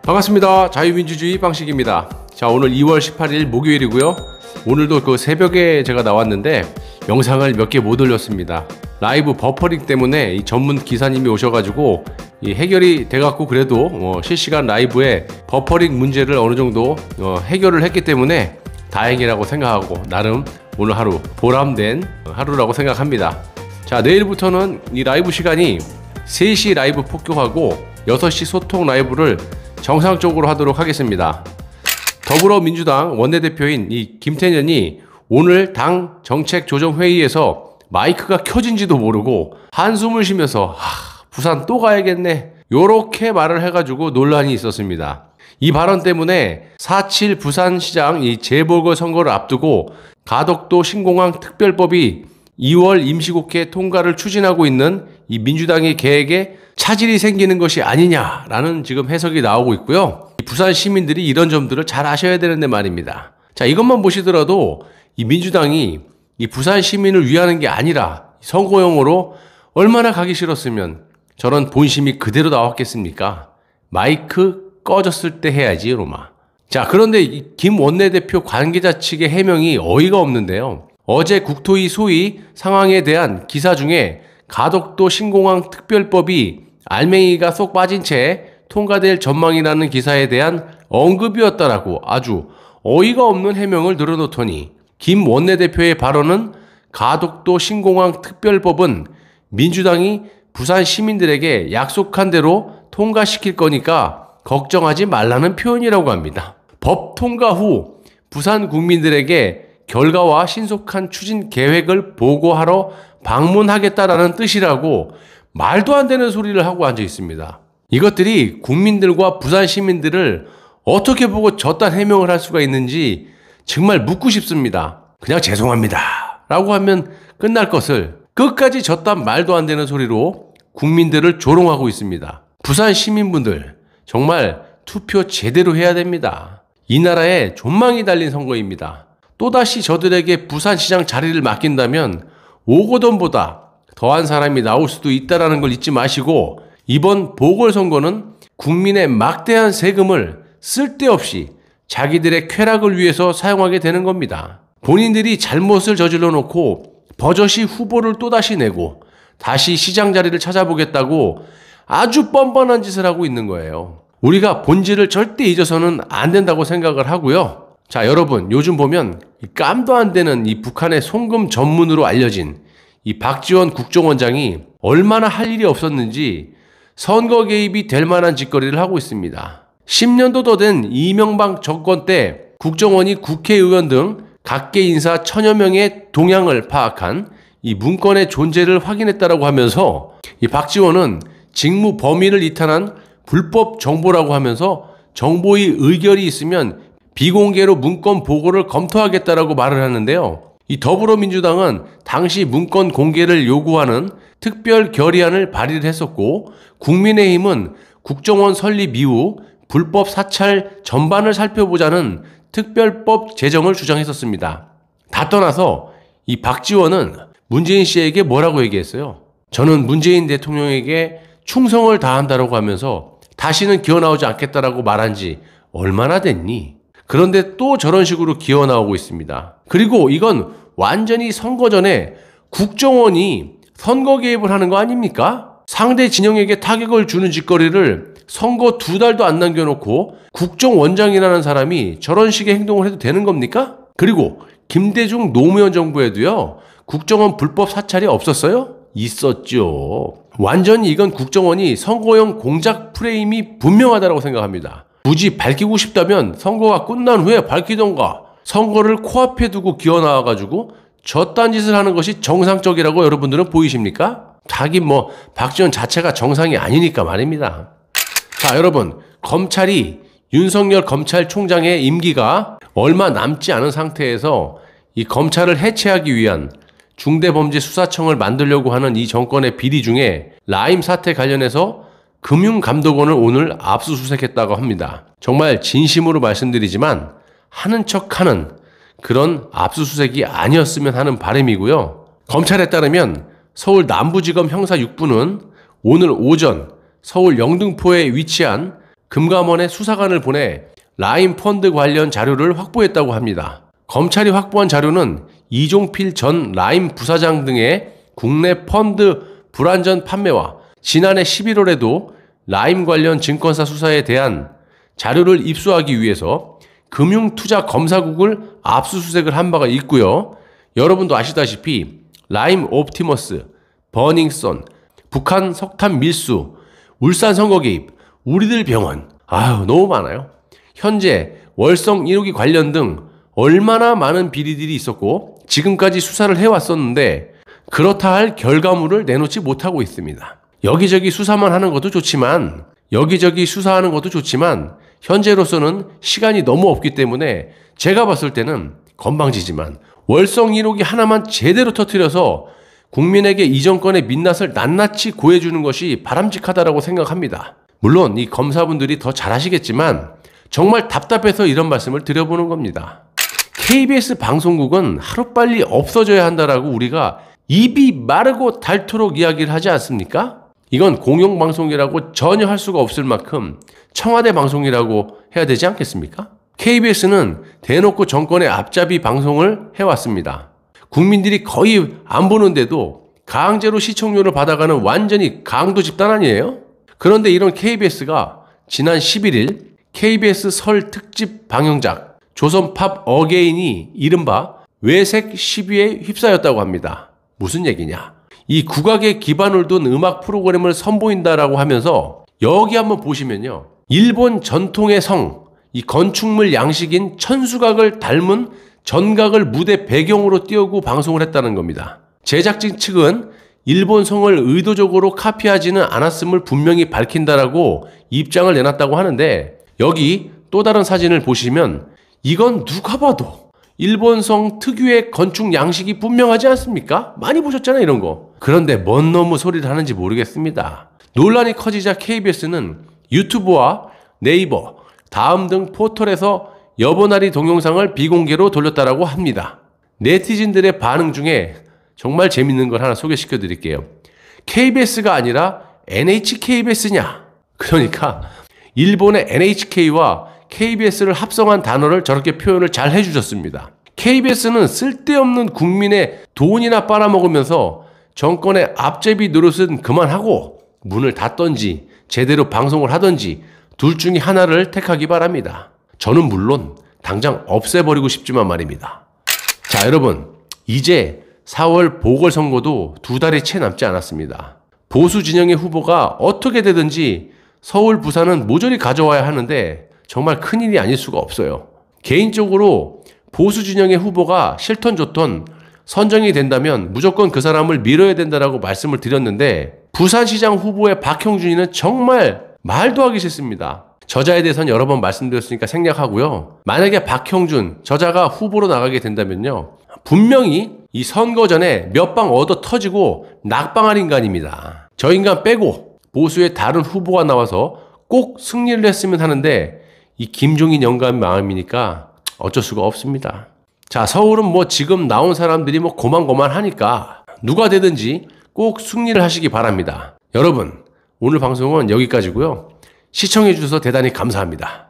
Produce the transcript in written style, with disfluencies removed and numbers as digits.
반갑습니다. 자유민주주의 방식입니다. 자, 오늘 2월 18일 목요일이고요. 오늘도 그 새벽에 제가 나왔는데 영상을 몇 개 못 올렸습니다. 라이브 버퍼링 때문에 이 전문 기사님이 오셔가지고 이 해결이 돼갖고 그래도 실시간 라이브에 버퍼링 문제를 어느 정도 해결을 했기 때문에 다행이라고 생각하고 나름 오늘 하루 보람된 하루라고 생각합니다. 자, 내일부터는 이 라이브 시간이 3시 라이브 폭격하고 6시 소통 라이브를 정상적으로 하도록 하겠습니다. 더불어민주당 원내대표인 이 김태년이 오늘 당 정책조정회의에서 마이크가 켜진지도 모르고 한숨을 쉬면서 부산 또 가야겠네 요렇게 말을 해가지고 논란이 있었습니다. 이 발언 때문에 4.7 부산시장 이 재보궐선거를 앞두고 가덕도 신공항 특별법이 2월 임시국회 통과를 추진하고 있는 이 민주당의 계획에 차질이 생기는 것이 아니냐라는 지금 해석이 나오고 있고요. 부산 시민들이 이런 점들을 잘 아셔야 되는데 말입니다. 자, 이것만 보시더라도 이 민주당이 이 부산 시민을 위하는 게 아니라 선거용으로 얼마나 가기 싫었으면 저런 본심이 그대로 나왔겠습니까? 마이크 꺼졌을 때 해야지, 로마. 자, 그런데 이 김 원내대표 관계자 측의 해명이 어이가 없는데요. 어제 국토위 소위 상황에 대한 기사 중에 가덕도 신공항 특별법이 알맹이가 쏙 빠진 채 통과될 전망이라는 기사에 대한 언급이었다라고 아주 어이가 없는 해명을 늘어놓더니 김 원내대표의 발언은 가덕도 신공항 특별법은 민주당이 부산 시민들에게 약속한 대로 통과시킬 거니까 걱정하지 말라는 표현이라고 합니다. 법 통과 후 부산 국민들에게 결과와 신속한 추진 계획을 보고하러 방문하겠다라는 뜻이라고 말도 안 되는 소리를 하고 앉아 있습니다. 이것들이 국민들과 부산 시민들을 어떻게 보고 저딴 해명을 할 수가 있는지 정말 묻고 싶습니다. 그냥 죄송합니다 라고 하면 끝날 것을 끝까지 저딴 말도 안 되는 소리로 국민들을 조롱하고 있습니다. 부산 시민분들 정말 투표 제대로 해야 됩니다. 이 나라에 존망이 달린 선거입니다. 또다시 저들에게 부산시장 자리를 맡긴다면 오거돈보다 더한 사람이 나올 수도 있다는 걸 잊지 마시고 이번 보궐선거는 국민의 막대한 세금을 쓸데없이 자기들의 쾌락을 위해서 사용하게 되는 겁니다. 본인들이 잘못을 저질러 놓고 버젓이 후보를 또다시 내고 다시 시장 자리를 찾아보겠다고 아주 뻔뻔한 짓을 하고 있는 거예요. 우리가 본질을 절대 잊어서는 안 된다고 생각을 하고요. 자, 여러분, 요즘 보면 깜도 안 되는 이 북한의 송금 전문으로 알려진 이 박지원 국정원장이 얼마나 할 일이 없었는지 선거 개입이 될 만한 짓거리를 하고 있습니다. 10년도 더 된 이명박 정권 때 국정원이 국회의원 등 각계 인사 1000여 명의 동향을 파악한 이 문건의 존재를 확인했다라고 하면서 이 박지원은 직무 범위를 이탈한 불법 정보라고 하면서 정보의 의결이 있으면 비공개로 문건 보고를 검토하겠다라고 말을 하는데요. 이 더불어민주당은 당시 문건 공개를 요구하는 특별 결의안을 발의를 했었고 국민의힘은 국정원 설립 이후 불법 사찰 전반을 살펴보자는 특별법 제정을 주장했었습니다. 다 떠나서 이 박지원은 문재인 씨에게 뭐라고 얘기했어요? 저는 문재인 대통령에게 충성을 다한다라고 하면서 다시는 기어나오지 않겠다라고 말한 지 얼마나 됐니? 그런데 또 저런 식으로 기어나오고 있습니다. 그리고 이건 완전히 선거 전에 국정원이 선거 개입을 하는 거 아닙니까? 상대 진영에게 타격을 주는 짓거리를 선거 2달도 안 남겨놓고 국정원장이라는 사람이 저런 식의 행동을 해도 되는 겁니까? 그리고 김대중 노무현 정부에도요, 국정원 불법 사찰이 없었어요? 있었죠. 완전히 이건 국정원이 선거용 공작 프레임이 분명하다고 생각합니다. 굳이 밝히고 싶다면 선거가 끝난 후에 밝히던가 선거를 코앞에 두고 기어나와가지고 저딴 짓을 하는 것이 정상적이라고 여러분들은 보이십니까? 하긴 박지원 자체가 정상이 아니니까 말입니다. 자, 여러분, 검찰이 윤석열 검찰총장의 임기가 얼마 남지 않은 상태에서 이 검찰을 해체하기 위한 중대범죄수사청을 만들려고 하는 이 정권의 비리 중에 라임 사태 관련해서 금융감독원을 오늘 압수수색했다고 합니다. 정말 진심으로 말씀드리지만 하는 척하는 그런 압수수색이 아니었으면 하는 바람이고요. 검찰에 따르면 서울 남부지검 형사 6부는 오늘 오전 서울 영등포에 위치한 금감원에 수사관을 보내 라임 펀드 관련 자료를 확보했다고 합니다. 검찰이 확보한 자료는 이종필 전 라임 부사장 등의 국내 펀드 불안전 판매와 지난해 11월에도 라임 관련 증권사 수사에 대한 자료를 입수하기 위해서 금융투자검사국을 압수수색을 한 바가 있고요. 여러분도 아시다시피 라임 옵티머스, 버닝썬, 북한 석탄 밀수, 울산 선거 개입, 우리들 병원, 너무 많아요. 현재 월성 1호기 관련 등 얼마나 많은 비리들이 있었고 지금까지 수사를 해왔었는데 그렇다 할 결과물을 내놓지 못하고 있습니다. 여기저기 수사만 하는 것도 좋지만 현재로서는 시간이 너무 없기 때문에 제가 봤을 때는 건방지지만 월성 1호기 하나만 제대로 터뜨려서 국민에게 이 정권의 민낯을 낱낱이 고해주는 것이 바람직하다고 생각합니다. 물론 이 검사분들이 더 잘하시겠지만 정말 답답해서 이런 말씀을 드려보는 겁니다. KBS 방송국은 하루빨리 없어져야 한다라고 우리가 입이 마르고 닳도록 이야기를 하지 않습니까? 이건 공영방송이라고 전혀 할 수가 없을 만큼 청와대 방송이라고 해야 되지 않겠습니까? KBS는 대놓고 정권의 앞잡이 방송을 해왔습니다. 국민들이 거의 안 보는데도 강제로 시청료를 받아가는 완전히 강도 집단 아니에요? 그런데 이런 KBS가 지난 11일 KBS 설 특집 방영작 조선팝 어게인이 이른바 외색 시비에 휩싸였다고 합니다. 무슨 얘기냐? 이 국악에 기반을 둔 음악 프로그램을 선보인다라고 하면서 여기 한번 보시면요. 일본 전통의 성, 이 건축물 양식인 천수각을 닮은 전각을 무대 배경으로 띄우고 방송을 했다는 겁니다. 제작진 측은 일본 성을 의도적으로 카피하지는 않았음을 분명히 밝힌다라고 입장을 내놨다고 하는데 여기 또 다른 사진을 보시면 이건 누가 봐도 일본성 특유의 건축 양식이 분명하지 않습니까? 많이 보셨잖아요, 이런 거. 그런데 뭔 놈의 소리를 하는지 모르겠습니다. 논란이 커지자 KBS는 유튜브와 네이버, 다음 등 포털에서 여보나리 동영상을 비공개로 돌렸다라고 합니다. 네티즌들의 반응 중에 정말 재밌는 걸 하나 소개시켜 드릴게요. KBS가 아니라 NHKBS냐? 그러니까 일본의 NHK와 KBS를 합성한 단어를 저렇게 표현을 잘 해주셨습니다. KBS는 쓸데없는 국민의 돈이나 빨아먹으면서 정권의 앞제비 노릇은 그만하고 문을 닫던지 제대로 방송을 하던지 둘 중에 하나를 택하기 바랍니다. 저는 물론 당장 없애버리고 싶지만 말입니다. 자, 여러분, 이제 4월 보궐선거도 2달이 채 남지 않았습니다. 보수 진영의 후보가 어떻게 되든지 서울, 부산은 모조리 가져와야 하는데 정말 큰일이 아닐 수가 없어요. 개인적으로 보수 진영의 후보가 싫던 좋던 선정이 된다면 무조건 그 사람을 밀어야 된다라고 말씀을 드렸는데 부산시장 후보의 박형준이는 정말 말도 하기 싫습니다. 저자에 대해서는 여러 번 말씀드렸으니까 생략하고요. 만약에 박형준 저자가 후보로 나가게 된다면요, 분명히 이 선거 전에 몇 방 얻어 터지고 낙방할 인간입니다. 저 인간 빼고 보수의 다른 후보가 나와서 꼭 승리를 했으면 하는데 이 김종인 영감 마음이니까 어쩔 수가 없습니다. 자, 서울은 지금 나온 사람들이 고만고만하니까 누가 되든지 꼭 승리를 하시기 바랍니다. 여러분, 오늘 방송은 여기까지고요. 시청해 주셔서 대단히 감사합니다.